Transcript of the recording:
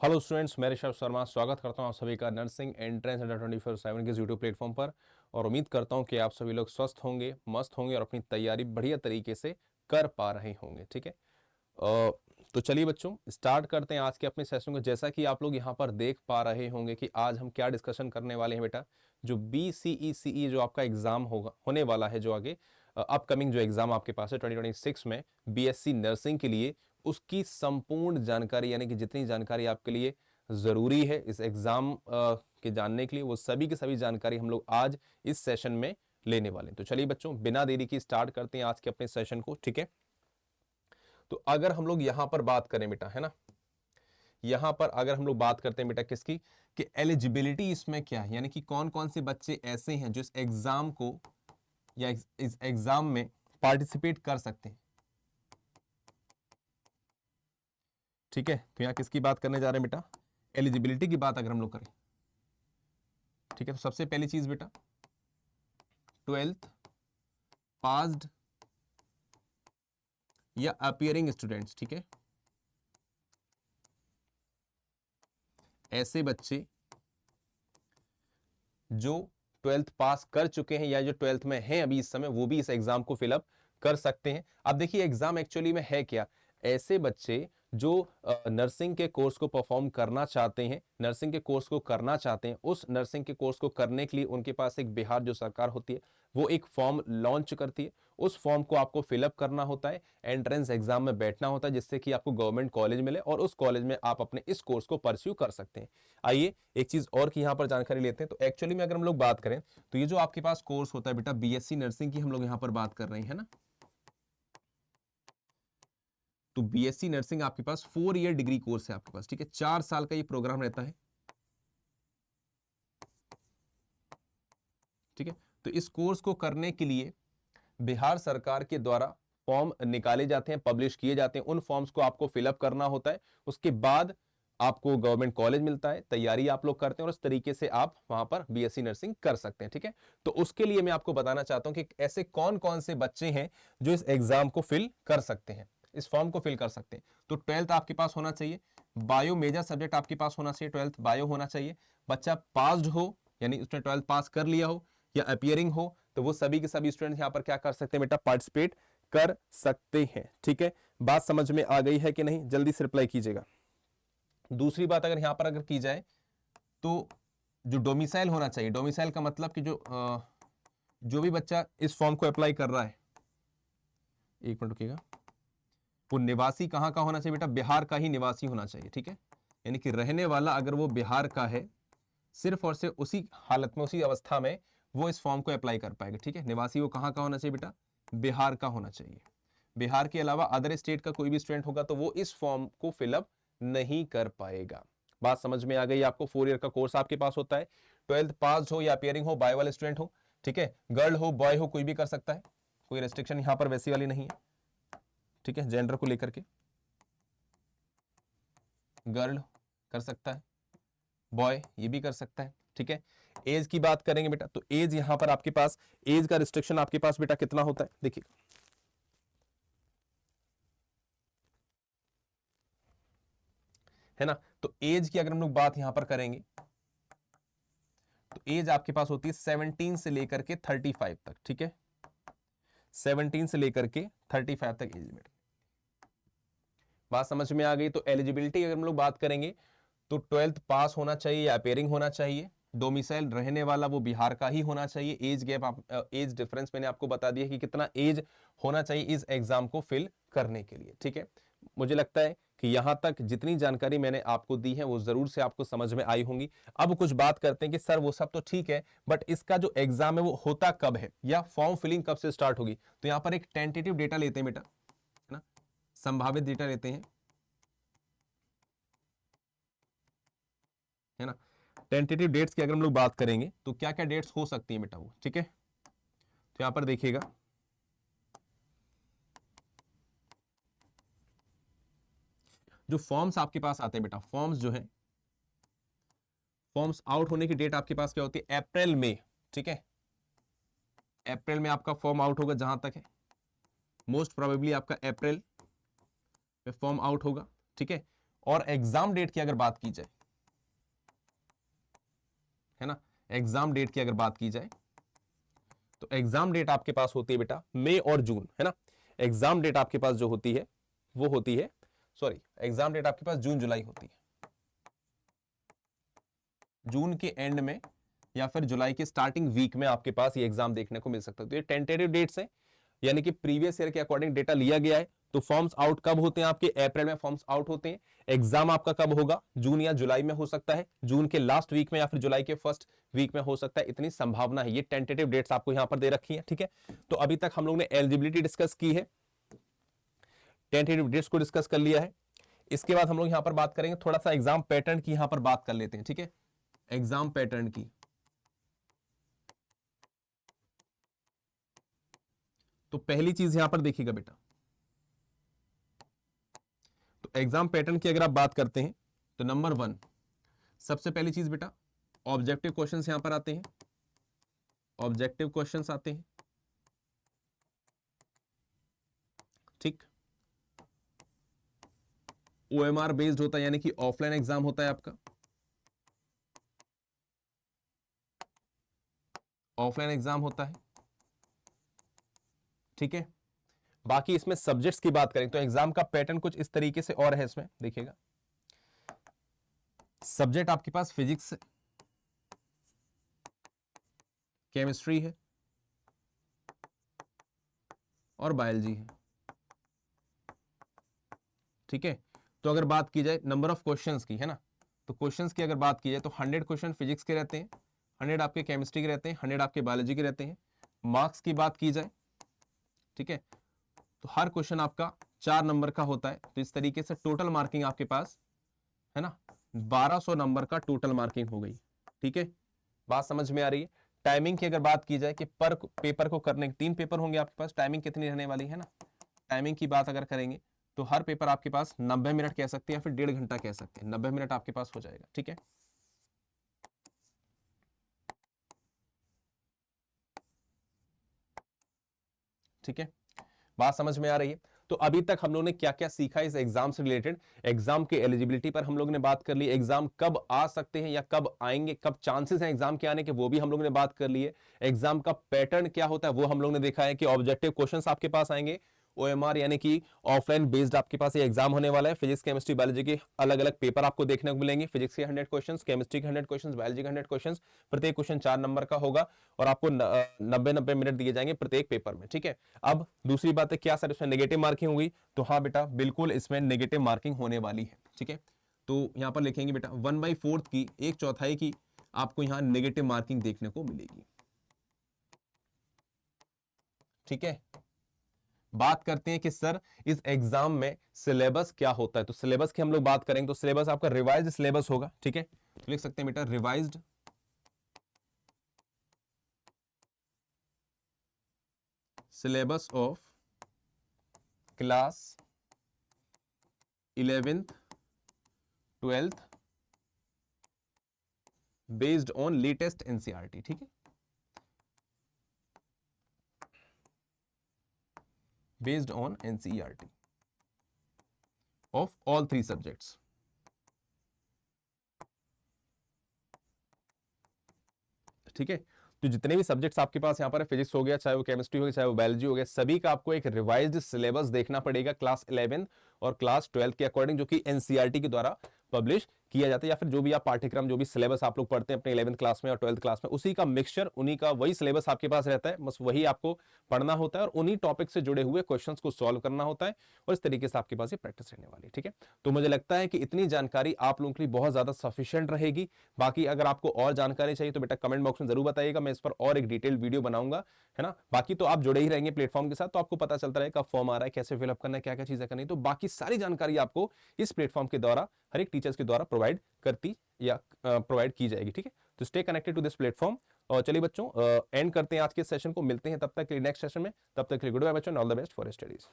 Hello students, मैं ऋषभ शर्मा स्वागत करता हूं आप सभी का नर्सिंग एंट्रेंस अंडर 24/7 के यूट्यूब प्लेटफॉर्म पर। और उम्मीद करता हूं कि आप सभी लोग स्वस्थ होंगे, मस्त होंगे और अपनी तैयारी बढ़िया तरीके से कर पा रहे होंगे। ठीक है। तो चलिए बच्चों, स्टार्ट करते हैं आज के अपने सेशन को। जैसा कि आप लोग यहाँ पर देख पा रहे होंगे कि आज हम क्या डिस्कशन करने वाले हैं बेटा। जो BCE जो आपका एग्जाम होगा होने वाला है, जो आगे अपकमिंग जो एग्जाम आपके पास है 2026 में BSc नर्सिंग के लिए, उसकी संपूर्ण जानकारी, यानी कि जितनी जानकारी आपके लिए जरूरी है इस एग्जाम के जानने के लिए, वो सभी की सभी जानकारी हम लोग आज इस सेशन में लेने वाले हैं। तो चलिए बच्चों, बिना देरी की स्टार्ट करते हैं आज के अपने सेशन को। ठीक है। तो अगर हम लोग यहां पर बात करें बेटा, है ना, यहां पर अगर हम लोग बात करते हैं बेटा किसकी, कि एलिजिबिलिटी इसमें क्या है, यानी कि कौन कौन से बच्चे ऐसे हैं जो इस एग्जाम को या इस एग्जाम में पार्टिसिपेट कर सकते हैं। ठीक है। तो यहां किसकी बात करने जा रहे हैं बेटा, एलिजिबिलिटी की बात अगर हम लोग करें। ठीक है। तो सबसे पहली चीज बेटा, 12th पास्ड या अपियरिंग स्टूडेंट्स। ठीक है। ऐसे बच्चे जो 12th पास कर चुके हैं या जो 12th में हैं अभी इस समय, वो भी इस एग्जाम को फिलअप कर सकते हैं। अब देखिए एग्जाम एक्चुअली में है क्या। ऐसे बच्चे जो नर्सिंग के कोर्स को परफॉर्म करना चाहते हैं, नर्सिंग के कोर्स को करना चाहते हैं, उस नर्सिंग के कोर्स को करने के लिए उनके पास एक बिहार जो सरकार होती है वो एक फॉर्म लॉन्च करती है। उस फॉर्म को आपको फिलअप करना होता है, एंट्रेंस एग्जाम में बैठना होता है, जिससे कि आपको गवर्नमेंट कॉलेज मिले और उस कॉलेज में आप अपने इस कोर्स को परस्यू कर सकते हैं। आइए एक चीज और की यहां पर जानकारी लेते हैं। तो एक्चुअली में अगर हम लोग बात करें तो ये जो आपके पास कोर्स होता है बेटा, BSc नर्सिंग की हम लोग यहां पर बात कर रहे हैं ना। तो BSc नर्सिंग आपके पास 4 ईयर डिग्री कोर्स है आपके पास। ठीक है। 4 साल का ये प्रोग्राम रहता है। ठीक है। तो इस कोर्स को करने के लिए बिहार सरकार के द्वारा फॉर्म निकाले जाते हैं, पब्लिश किए जाते हैं। उन फॉर्म्स को आपको फिलअप करना होता है। उसके बाद आपको गवर्नमेंट कॉलेज मिलता है, तैयारी आप लोग करते हैं और उस तरीके से आप वहां पर BSc नर्सिंग कर सकते हैं। ठीक है। तो उसके लिए मैं आपको बताना चाहता हूं कि ऐसे कौन कौन से बच्चे हैं जो इस एग्जाम को फिल कर सकते हैं, इस फॉर्म को फिल कर सकते हैं। तो 12th आपके पास होना चाहिए, बायो मेजर सब्जेक्ट आपके पास होना चाहिए, 12th बायो होना चाहिए। बच्चा पास्ड हो, यानी उसने 12th पास कर लिया हो, या अपियरिंग हो, तो वो सभी के सभी स्टूडेंट यहां पर क्या कर सकते हैं बेटा, पार्टिसिपेट कर सकते हैं। ठीक है। बात समझ में आ गई है कि नहीं, जल्दी से रिप्लाई कीजिएगा। दूसरी बात अगर यहां पर अगर की जाए तो जो डोमिसाइल होना चाहिए, डोमिसाइल का मतलब कि जो भी बच्चा इस फॉर्म को अप्लाई कर रहा है, एक मिनट रुकिएगा, वो निवासी कहां का होना चाहिए बेटा, बिहार का ही निवासी होना चाहिए। ठीक है। यानी कि रहने वाला अगर वो बिहार का है, सिर्फ और सिर्फ उसी हालत में, उसी अवस्था में वो इस फॉर्म को अप्लाई कर पाएगा। ठीक है। निवासी वो कहां का होना चाहिए बेटा, बिहार का होना चाहिए। बिहार के अलावा अदर स्टेट का कोई भी स्टूडेंट होगा तो वो इस फॉर्म को फिलअप नहीं कर पाएगा। बात समझ में आ गई आपको। 4 ईयर का कोर्स आपके पास होता है। 12th पास हो या अपियरिंग हो, बाय वाले स्टूडेंट हो, ठीक है, गर्ल हो बॉय हो, कोई भी कर सकता है, कोई रेस्ट्रिक्शन यहां पर वैसी वाली नहीं है। ठीक है। जेंडर को लेकर के गर्ल कर सकता है, बॉय ये भी कर सकता है। ठीक है। एज की बात करेंगे बेटा, तो एज यहां पर आपके पास, एज का रिस्ट्रिक्शन आपके पास बेटा कितना होता है, देखिए, है ना। तो एज की अगर हम लोग बात यहां पर करेंगे तो एज आपके पास होती है 17 से लेकर के 35 तक। ठीक है। 17 से लेकर के 35 तक एज लिमिट। बात समझ में आ गई। तो एलिजिबिलिटी अगर हम लोग बात करेंगे तो 12th पास होना चाहिए या अपेयरिंग होना चाहिए, डोमिसाइल रहने वाला वो बिहार का ही होना चाहिए। एज गैप एज डिफरेंस मैंने आपको बता दिया कि कितना एज होना चाहिए इस एग्जाम को फिल करने के लिए। ठीक है। मुझे लगता है कि यहां तक जितनी जानकारी मैंने आपको दी है वो जरूर से आपको समझ में आई होंगी। अब कुछ बात करते हैं कि सर वो सब तो ठीक है, बट इसका जो एग्जाम है वो होता कब है या फॉर्म फिलिंग कब से स्टार्ट होगी। तो यहां पर एक टेंटेटिव डेटा लेते हैं बेटा, है ना, संभावित डेटा लेते हैं, है ना। टेंटेटिव डेट्स की अगर हम लोग बात करेंगे तो क्या क्या डेट्स हो सकती हैं बेटा वो। ठीक है। तो यहां पर देखिएगा, जो फॉर्म्स आपके पास आते हैं बेटा, फॉर्म्स जो है, फॉर्म्स आउट होने की डेट आपके पास क्या होती है, अप्रैल में। ठीक है। अप्रैल में आपका फॉर्म आउट होगा जहां तक है, मोस्ट प्रोबेबली आपका अप्रैल में फॉर्म आउट होगा। ठीक है। और एग्जाम डेट की अगर बात की जाए, है ना, एग्जाम डेट की अगर बात की जाए तो एग्जाम डेट आपके पास होती है बेटा मई और जून, है ना। एग्जाम डेट आपके पास जो होती है वो होती है, सॉरी, एग्जाम डेट आपके पास जून जुलाई होती है। जून के एंड में या फिर जुलाई के स्टार्टिंग वीक में आपके पास ये एग्जाम देखने को मिल सकता है। तो ये टेंटेटिव डेट्स है, यानी कि प्रीवियस ईयर के अकॉर्डिंग डेटा लिया गया है। तो फॉर्म्स आउट कब होते हैं आपके, अप्रैल में फॉर्म्स आउट होते हैं। एग्जाम आपका कब होगा, जून या जुलाई में हो सकता है, जून के लास्ट वीक में या फिर जुलाई के फर्स्ट वीक में हो सकता है, इतनी संभावना है। ये टेंटेटिव डेट्स आपको यहां पर दे रखी है, ठीक है। तो अभी तक हम लोग ने एलिजिबिलिटी डिस्कस की है, टेंटेटिव डेट्स को डिस्कस कर लिया है। इसके बाद हम लोग यहां पर बात करेंगे थोड़ा सा एग्जाम पैटर्न की, यहां पर बात कर लेते हैं, ठीक है, एग्जाम पैटर्न की। तो पहली चीज यहां पर देखिएगा बेटा, तो एग्जाम पैटर्न की अगर आप बात करते हैं तो नंबर 1 सबसे पहली चीज बेटा ऑब्जेक्टिव क्वेश्चंस यहां पर आते हैं, ऑब्जेक्टिव क्वेश्चंस आते हैं, ठीक। ओएमआर बेस्ड होता है, यानी कि ऑफलाइन एग्जाम होता है आपका, ऑफलाइन एग्जाम होता है, ठीक है। बाकी इसमें सब्जेक्ट्स की बात करें तो एग्जाम का पैटर्न कुछ इस तरीके से और है, इसमें देखिएगा सब्जेक्ट आपके पास फिजिक्स है, केमिस्ट्री है और बायोलॉजी है, ठीक है। तो अगर बात की जाए नंबर ऑफ क्वेश्चंस की, है ना, तो क्वेश्चंस की अगर बात की जाए तो 100 क्वेश्चन फिजिक्स के रहते हैं, 100 आपके केमिस्ट्री के रहते हैं, 100 आपके बायोलॉजी के रहते हैं। मार्क्स की बात की जाए, ठीक है, तो हर क्वेश्चन आपका 4 नंबर का होता है। तो इस तरीके से टोटल मार्किंग आपके पास, है ना, 1200 नंबर का टोटल मार्किंग हो गई, ठीक है। बात समझ में आ रही है। टाइमिंग की अगर बात की जाए कि पर पेपर को करने 3 पेपर होंगे आपके पास, टाइमिंग कितनी रहने वाली है ना, टाइमिंग की बात अगर करेंगे तो हर पेपर आपके पास 90 मिनट कह सकते हैं या फिर 1.5 घंटा कह सकते हैं, 90 मिनट आपके पास हो जाएगा, ठीक है। ठीक है, बात समझ में आ रही है। तो अभी तक हम लोग ने क्या क्या सीखा इस एग्जाम से रिलेटेड, एग्जाम के एलिजिबिलिटी पर हम लोग ने बात कर ली, एग्जाम कब आ सकते हैं या कब आएंगे, कब चांसेस हैं एग्जाम के आने के, वो भी हम लोग ने बात कर ली है। एग्जाम का पैटर्न क्या होता है वो हम लोग ने देखा है कि ऑब्जेक्टिव क्वेश्चंस आपके पास आएंगे, ओएमआर यानी कि ऑफलाइन बेस्ड आपके पास ये एग्जाम होने वाला है। फिजिक्स केमिस्ट्री बायोलॉजी के अलग अलग पेपर आपको देखने को मिलेंगे, फिजिक्स के 100 क्वेश्चंस, केमिस्ट्री के 100 क्वेश्चंस, बायोलॉजी के 100 क्वेश्चंस, प्रत्येक क्वेश्चन 4 नंबर का होगा और आपको 90 मिनट दिए जाएंगे प्रत्येक पेपर में, ठीक है। अब दूसरी बात है क्या सर इसमें नेगेटिव मार्किंग होगी, तो हाँ बेटा बिल्कुल इसमें नेगेटिव मार्किंग होने वाली है, ठीक है। तो यहां पर लिखेंगे बेटा 1/4 की, 1/4 की आपको यहां नेगेटिव मार्किंग देखने को मिलेगी, ठीक है। बात करते हैं कि सर इस एग्जाम में सिलेबस क्या होता है, तो सिलेबस की हम लोग बात करेंगे तो सिलेबस आपका रिवाइज्ड सिलेबस होगा, ठीक है। तो लिख सकते हैं बेटा revised syllabus of class 11th 12th based on latest NCERT, ठीक है, based on NCERT of all 3 subjects, ठीक है। तो जितने भी सब्जेक्ट्स आपके पास यहाँ पर फिजिक्स हो गया, चाहे वो केमिस्ट्री हो गया, चाहे वो बायोलॉजी हो गया, सभी का आपको एक रिवाइज्ड सिलेबस देखना पड़ेगा क्लास 11 और क्लास 12 के अकॉर्डिंग, जो कि एनसीईआरटी के द्वारा पब्लिश किया जाता है, या फिर जो भी आप पाठ्यक्रम जो भी सिलेबस आप लोग पढ़ते हैं अपने 11th क्लास में और 12th क्लास में, उसी का मिक्सचर, उन्हीं का वही सिलेबस आपके पास रहता है, बस वही आपको पढ़ना होता है और उन्हीं टॉपिक से जुड़े हुए क्वेश्चंस को सॉल्व करना होता है और इस तरीके से आपके पास ये प्रैक्टिस रहने वाली है, ठीक है। तो मुझे लगता है कि इतनी जानकारी आप लोगों के लिए बहुत ज्यादा सफिशिएंट रहेगी। बाकी अगर आपको और जानकारी चाहिए तो बेटा कमेंट बॉक्स में जरूर बताइएगा, मैं इस पर और एक डिटेल वीडियो बनाऊंगा, है ना। बाकी तो आप जुड़े ही रहेंगे प्लेटफॉर्म के साथ, तो आपको पता चलता रहेगा कब फॉर्म आ रहा है, कैसे फिलअप करना है, क्या क्या चीजें करनी है, तो बाकी सारी जानकारी आपको इस प्लेटफॉर्म के द्वारा हर एक टीचर्स के द्वारा प्रोवाइड करती या प्रोवाइड की जाएगी, ठीक है। तो stay connected to this platform. और चलिए बच्चों एंड करते हैं आज के सेशन को, मिलते हैं तब तक के लिए नेक्स्ट सेशन में, तब तक के लिए गुड बाय बच्चों, all the best for studies.